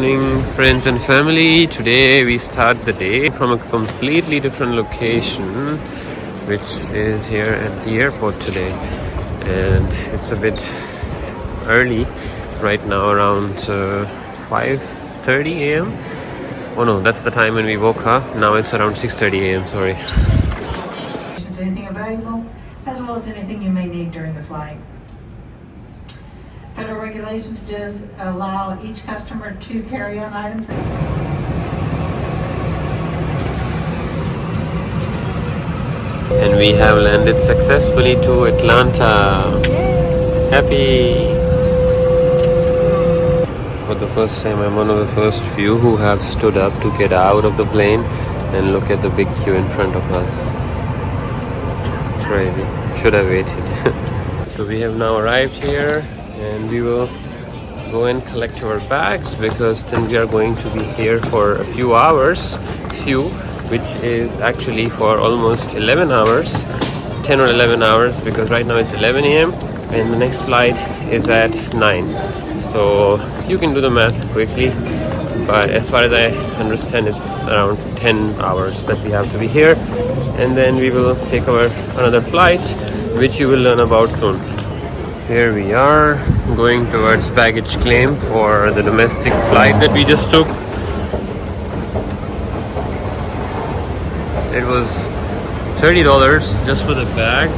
morning, friends and family. Today we start the day from a completely different location, which is here at the airport today. And it's a bit early right now, around 5:30 a.m. Oh no, that's the time when we woke up. Now it's around 6:30 a.m. Sorry. Anything valuable, as well as anything you may need during the flight. Federal regulations does allow each customer to carry on items. And we have landed successfully to Atlanta. Happy! For the first time, I'm one of the first few who have stood up to get out of the plane and look at the big queue in front of us. Crazy. Should have waited. So we have now arrived here and we will go and collect our bags because then we are going to be here for a few hours, which is actually for almost 11 hours, 10 or 11 hours, because right now it's 11 a.m. and the next flight is at 9. So you can do the math quickly, but as far as I understand, it's around 10 hours that we have to be here, and then we will take our another flight, which you will learn about soon. Here we are going towards baggage claim for the domestic flight that we just took. It was $30 just for the bag,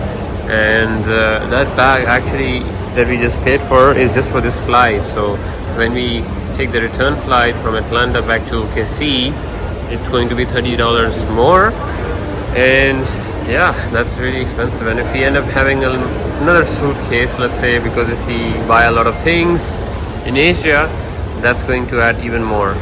and that bag actually that we just paid for is just for this flight. So when we take the return flight from Atlanta back to KC, it's going to be $30 more, and yeah, that's really expensive. And if we end up having another suitcase, let's say, because if we buy a lot of things in Asia, that's going to add even more.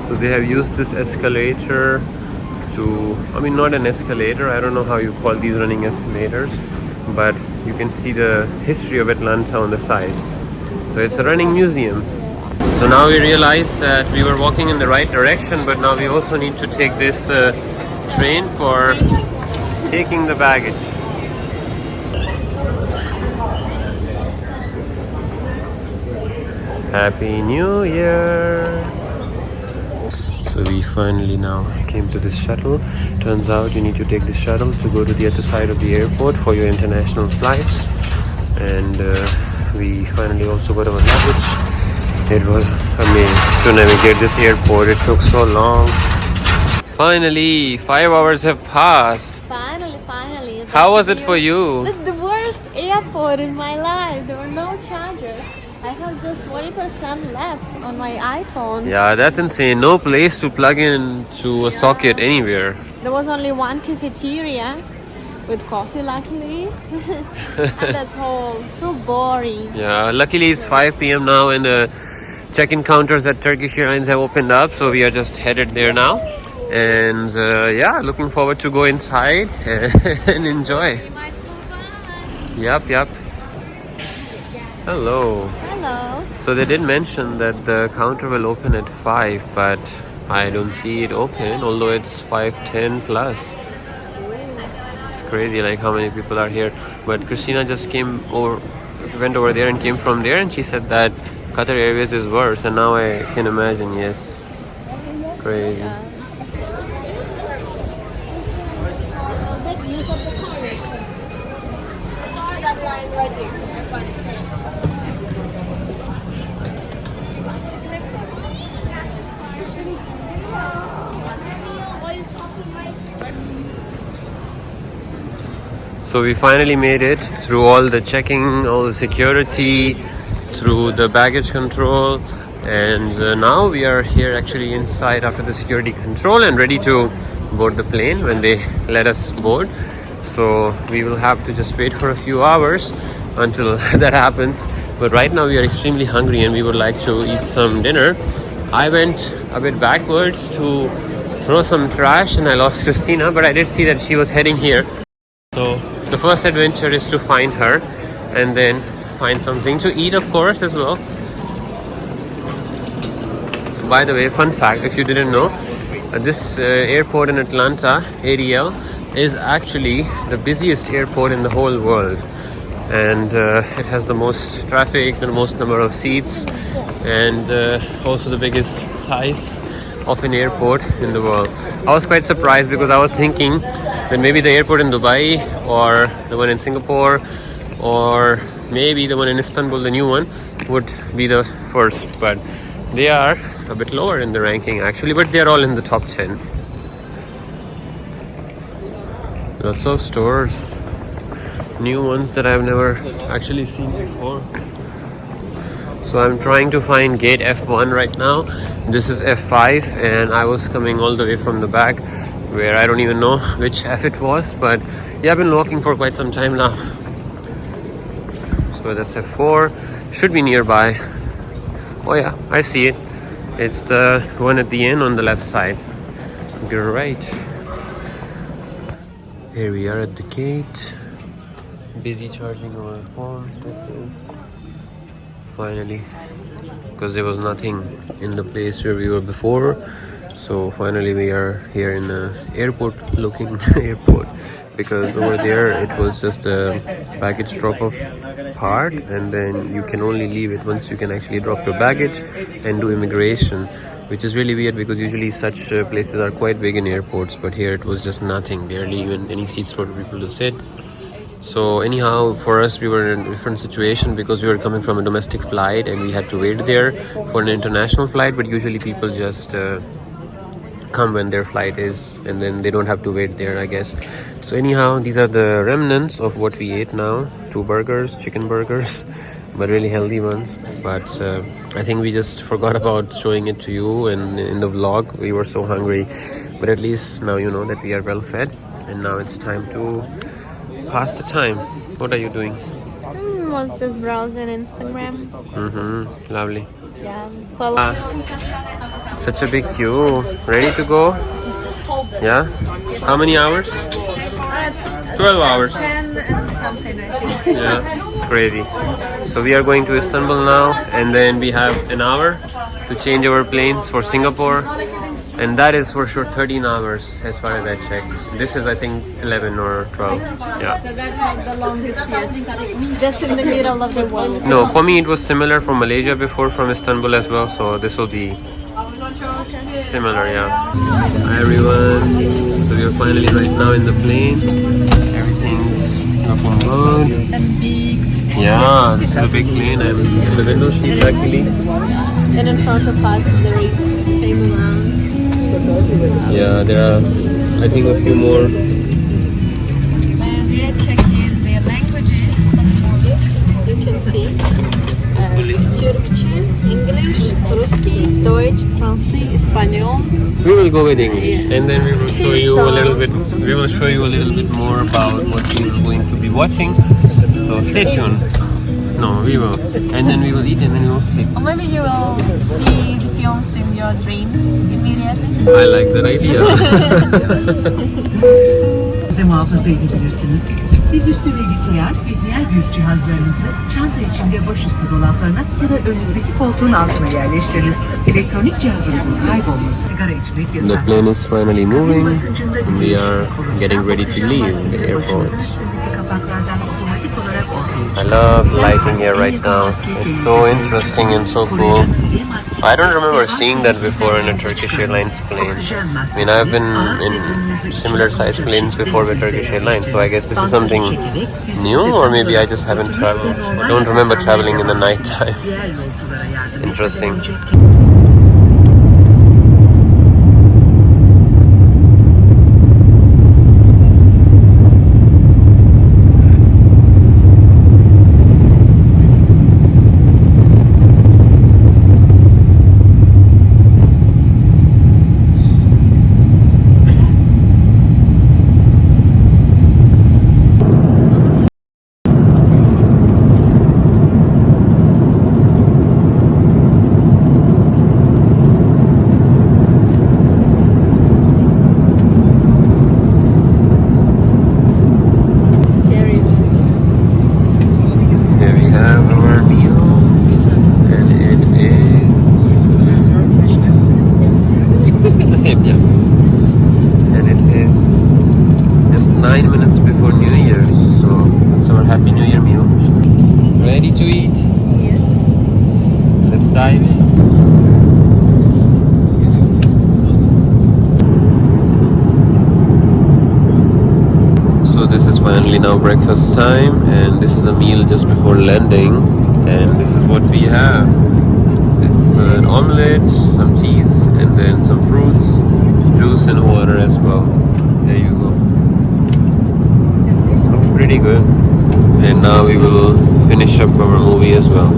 So they have used this escalator to, not an escalator, I don't know how you call these running escalators, but you can see the history of Atlanta on the sides. So it's a running museum. So now we realized that we were walking in the right direction, but now we also need to take this train for taking the baggage. Happy New Year! So we finally now came to this shuttle. Turns out you need to take this shuttle to go to the other side of the airport for your international flights. And we finally also got our luggage. It was amazing to navigate this airport. It took so long. Finally, 5 hours have passed. Finally. How was it for you? The worst airport in my life. There were no chargers. I have just 20% left on my iPhone. Yeah, that's insane. No place to plug in to a socket anywhere. There was only one cafeteria with coffee, luckily. And that's all. So boring. Yeah, luckily it's 5 p.m. now and the check-in counters at Turkish Airlines have opened up. So we are just headed there now. And yeah, looking forward to go inside and enjoy. Yep. Hello. So they did mention that the counter will open at 5, but I don't see it open, although it's 5:10 plus. It's crazy like how many people are here. But Christina just went over there and came from there, and she said that Qatar Airways is worse, and now I can imagine, yes. Crazy. So we finally made it through all the checking, all the security, through the baggage control, and now we are here actually inside after the security control and ready to board the plane when they let us board. So we will have to just wait for a few hours until that happens. But right now we are extremely hungry and we would like to eat some dinner. I went a bit backwards to throw some trash and I lost Christina, but I did see that she was heading here. So the first adventure is to find her and then find something to eat, of course, as well. By the way, fun fact, if you didn't know, this airport in Atlanta, ADL, is actually the busiest airport in the whole world. And it has the most traffic, the most number of seats, and also the biggest size of an airport in the world. I was quite surprised because I was thinking that maybe the airport in Dubai or the one in Singapore or maybe the one in Istanbul, the new one, would be the first, but they are a bit lower in the ranking actually, but they are all in the top 10. Lots of stores, new ones that I've never actually seen before. So I'm trying to find gate F1 right now. This is F5 and I was coming all the way from the back where I don't even know which F it was, but yeah, I've been walking for quite some time now. So that's F4, should be nearby. Oh yeah, I see it. It's the one at the end on the left side. Great. Here we are at the gate. Busy charging our phones with this. Finally, because there was nothing in the place where we were before. So finally we are here in the airport looking airport, because over there it was just a baggage drop off part, and then you can only leave it once you can actually drop your baggage and do immigration, which is really weird because usually such places are quite big in airports, but here it was just nothing, barely even any seats for people to sit. So anyhow, for us we were in a different situation because we were coming from a domestic flight and we had to wait there for an international flight, but usually people just come when their flight is, and then they don't have to wait there, I guess. So anyhow, these are the remnants of what we ate now. 2 burgers, chicken burgers, but really healthy ones. But I think we just forgot about showing it to you, and in the vlog we were so hungry. But at least now you know that we are well fed, and now it's time to pass the time. What are you doing? Was just browsing Instagram. Lovely. Yeah. Such a big queue. Ready to go? Yeah? How many hours? 12 hours. 10 and something, I think. Yeah, crazy. So we are going to Istanbul now, and then we have an hour to change our planes for Singapore, and that is for sure 13 hours as far as I checked. This is I think 11 or 12. Yeah. So that's not the longest yet. Just in the middle of the world. No, for me it was similar from Malaysia before, from Istanbul as well, so this will be similar, yeah. Hi everyone. So we are finally right now in the plane. Everything's looking good. And big. Yeah, this is a big plane. I'm in the window seat luckily. And in front of us there is the same amount. Yeah, there are I think a few more. And we are checking the languages for this. You can see Turkçe, English, Ruski, Deutsch, Francais, Espanol. We will go with English, Yeah. and then we will show you So- a little bit. We will show you a little bit more about what we are going to be watching. So stay tuned. No, we will, and then we will eat, and then we will sleep. Or maybe you will see the films in your dreams immediately. I like that idea. de muhafaza edebilirsiniz. Dizüstü bilgisayar ve diğer büyük cihazlarınızı çanta içinde başüstü dolaplarına ya da önünüzdeki koltuğun altına yerleştiriniz. Elektronik cihazınızın kaybolması, sigara içmek The yasak. plane is finally moving, Basıncında and we are getting ready to leave the airport. Başınızın üstündeki kapaklardan otomatik olarak ortaya I çıkıyor. love lighting here right now. It's so interesting and so cool. I don't remember seeing that before in a Turkish Airlines plane. I mean, I've been in similar size planes before with Turkish Airlines, so I guess this is something new, or maybe I just haven't traveled. I don't remember traveling in the night time. Interesting. it's finally now breakfast time, and this is a meal just before landing, and this is what we have. It's an omelette, some cheese, and then some fruits, juice and water as well. There you go. Looks pretty good. And now we will finish up our movie as well.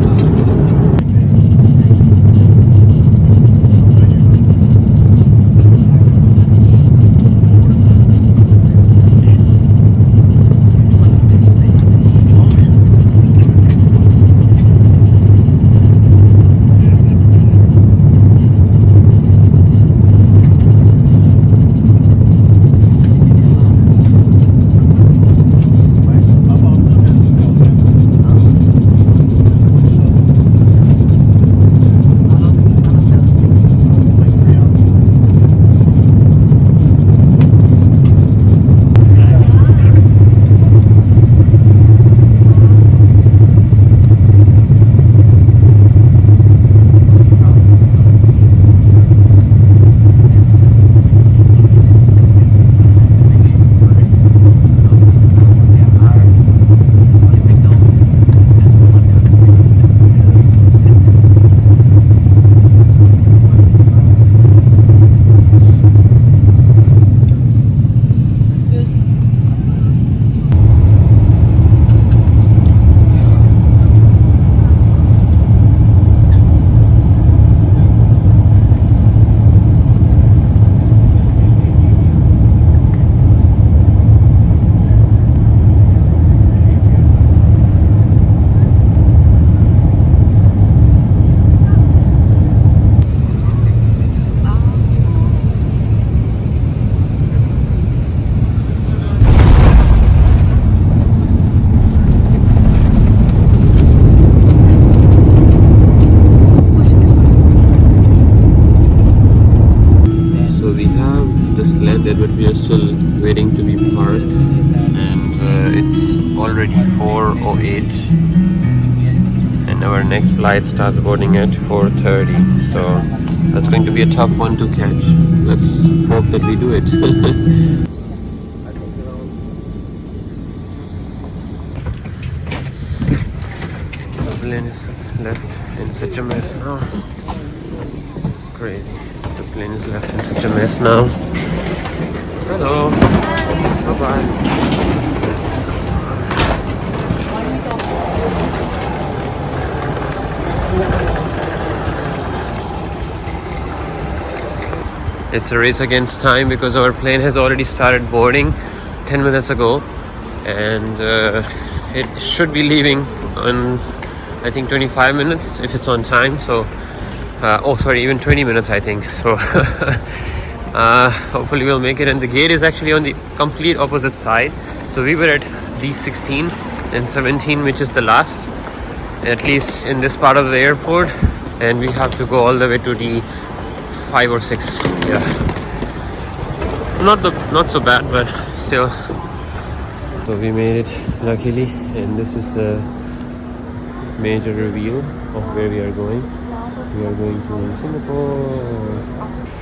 But we are still waiting to be parked, and it's already 4:08, and our next flight starts boarding at 4:30, so that's going to be a tough one to catch. Let's hope that we do it. The plane is left in such a mess now. Crazy. The plane is left in such a mess now. Hello. Bye-bye. It's a race against time because our plane has already started boarding 10 minutes ago, and it should be leaving in, I think, 25 minutes if it's on time. So even 20 minutes, I think. So hopefully we'll make it, and the gate is actually on the complete opposite side. So we were at D16 and 17, which is the last, at least in this part of the airport, and we have to go all the way to D5 or 6. Yeah, not so bad, but still. So we made it luckily, and this is the major reveal of where we are going. We are going to Singapore.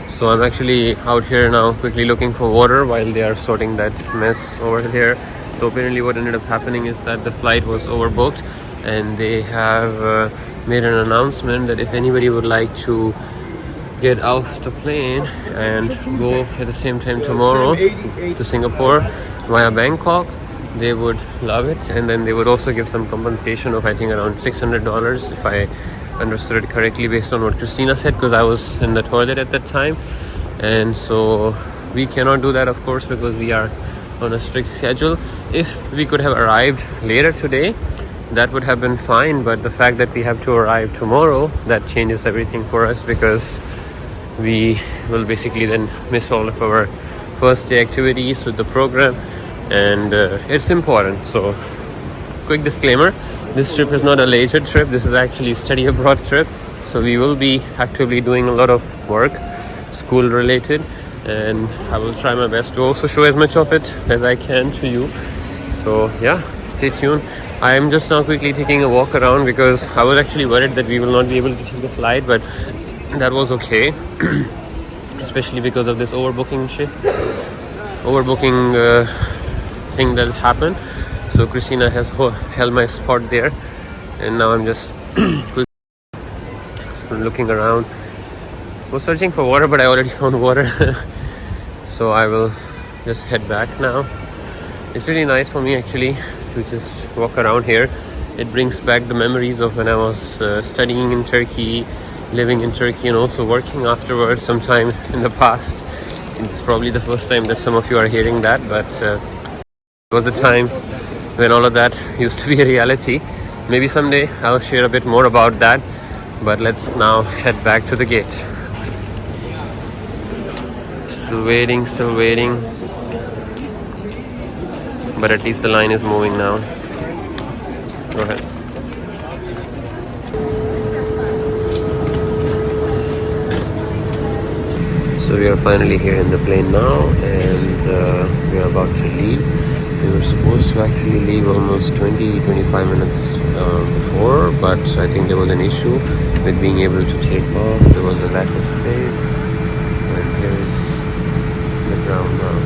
So I'm actually out here now quickly looking for water while they are sorting that mess over there. So apparently what ended up happening is that the flight was overbooked, and they have made an announcement that if anybody would like to get off the plane and go at the same time tomorrow to Singapore via Bangkok, they would love it, and then they would also give some compensation of, I think, around $600 if I understood it correctly based on what Christina said, because I was in the toilet at that time. And so we cannot do that, of course, because we are on a strict schedule. If we could have arrived later today, that would have been fine, but the fact that we have to arrive tomorrow, that changes everything for us, because we will basically then miss all of our first day activities with the program, and it's important. So quick disclaimer, this trip is not a leisure trip, this is actually a study abroad trip. So we will be actively doing a lot of work, school related, and I will try my best to also show as much of it as I can to you. So yeah, stay tuned. I am just now quickly taking a walk around because I was actually worried that we will not be able to take the flight, but that was okay. Especially because of this overbooking thing that happened. So Christina has held my spot there, and now I'm just looking around. I was searching for water, but I already found water. So I will just head back now. It's really nice for me actually to just walk around here. It brings back the memories of when I was studying in Turkey, living in Turkey, and also working afterwards sometime in the past. It's probably the first time that some of you are hearing that, but it was a time when all of that used to be a reality. Maybe someday I'll share a bit more about that, but let's now head back to the gate. Still waiting. But at least the line is moving now. Go ahead. So we are finally here in the plane now, and we are about to leave. We were supposed to actually leave almost 20-25 minutes before, but I think there was an issue with being able to take off. There was a lack of space, and here is the ground now.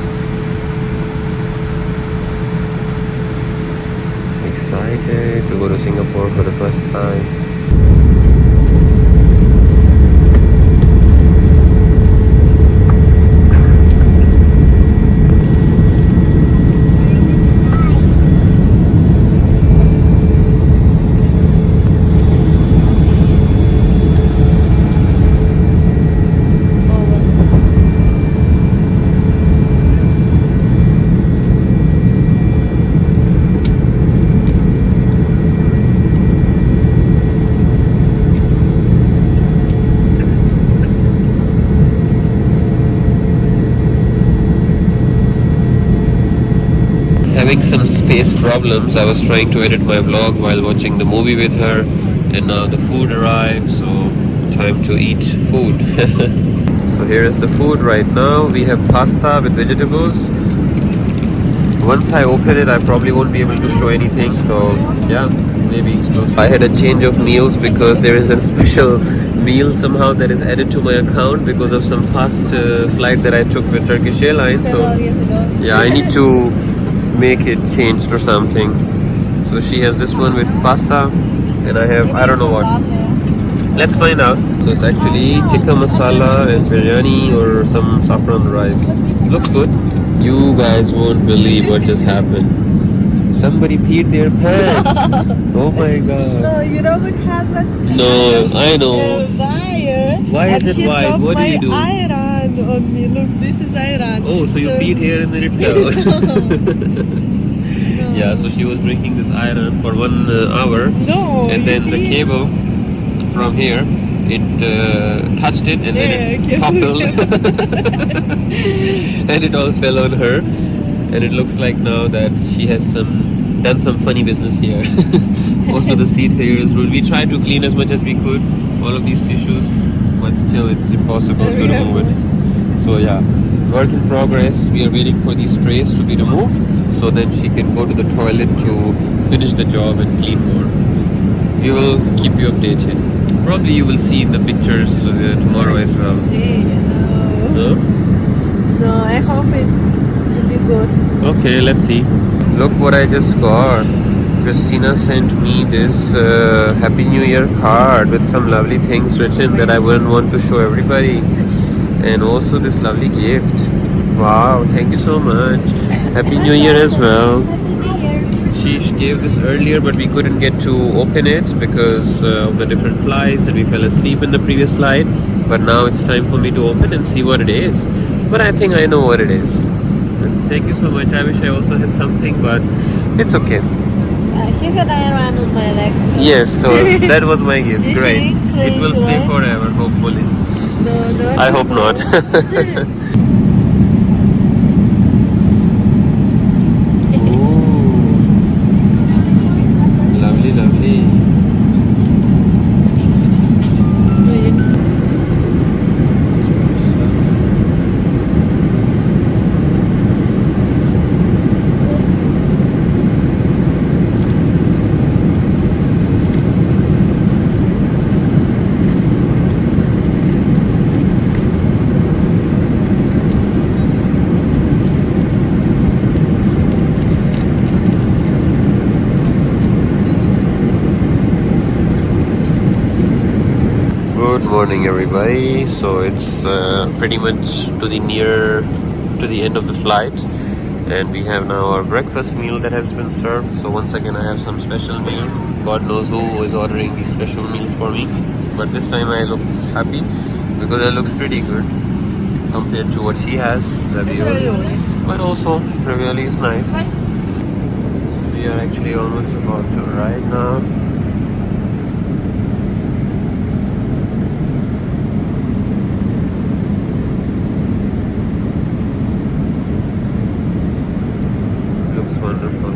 Excited to go to Singapore for the first time. Having some space problems. I was trying to edit my vlog while watching the movie with her, and now the food arrived, so time to eat food. So here is the food right now. We have pasta with vegetables. Once I open it, I probably won't be able to show anything, so yeah, maybe I had a change of meals because there is a special meal somehow that is added to my account because of some past flight that I took with Turkish Airlines. So yeah, I need to make it changed or something. So she has this one with pasta, and I have I don't know what. Let's find out. So it's actually tikka masala and biryani or some saffron rice. Looks good. You guys won't believe what just happened. Somebody peed their pants. Oh my god. No, you know what happened? No, I know. Wire. Why is it white? What do you do? Iron on me. Look, this is iron. Oh, so you peed here and then it fell. Yeah, so she was drinking this iron for 1 hour. No, and then the see? cable from here, it touched it and then it toppled. And it all fell on her. And it looks like now that she has done some funny business here. Also the seat here is rude. We tried to clean as much as we could, all of these tissues, but still it's impossible to remove it. So yeah, work in progress. We are waiting for these trays to be removed, so then she can go to the toilet to finish the job and clean more. We will keep you updated. Probably you will see in the pictures tomorrow as well. No? No, I hope it's to be good. Okay, let's see. Look what I just got. Christina sent me this Happy New Year card with some lovely things written that I wouldn't want to show everybody. And also this lovely gift. Wow, thank you so much. Happy New Year as well. She gave this earlier, but we couldn't get to open it because of the different flights and we fell asleep in the previous flight. But now it's time for me to open and see what it is. But I think I know what it is. And thank you so much. I wish I also had something, but it's okay. You got iron on my leg. Yes, so that was my gift. You Great. see? It will Crazy, stay right? forever, hopefully. No, I hope not. Ooh. Lovely, lovely. morning, everybody. So it's pretty much to the end of the flight, and we have now our breakfast meal that has been served. So once again, I have some special meal. God knows who is ordering these special meals for me, but this time I look happy because it looks pretty good compared to what she has. But also ravioli is nice. We are actually almost about to arrive now. Looks wonderful.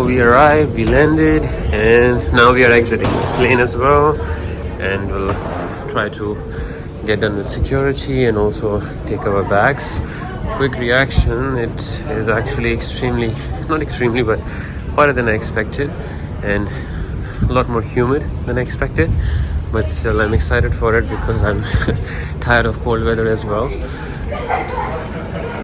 We arrived, we landed, and now we are exiting the plane as well, and we'll try to get done with security and also take our bags. Quick reaction, it is actually not extremely, but hotter than I expected, and a lot more humid than I expected, but still I'm excited for it because I'm tired of cold weather as well.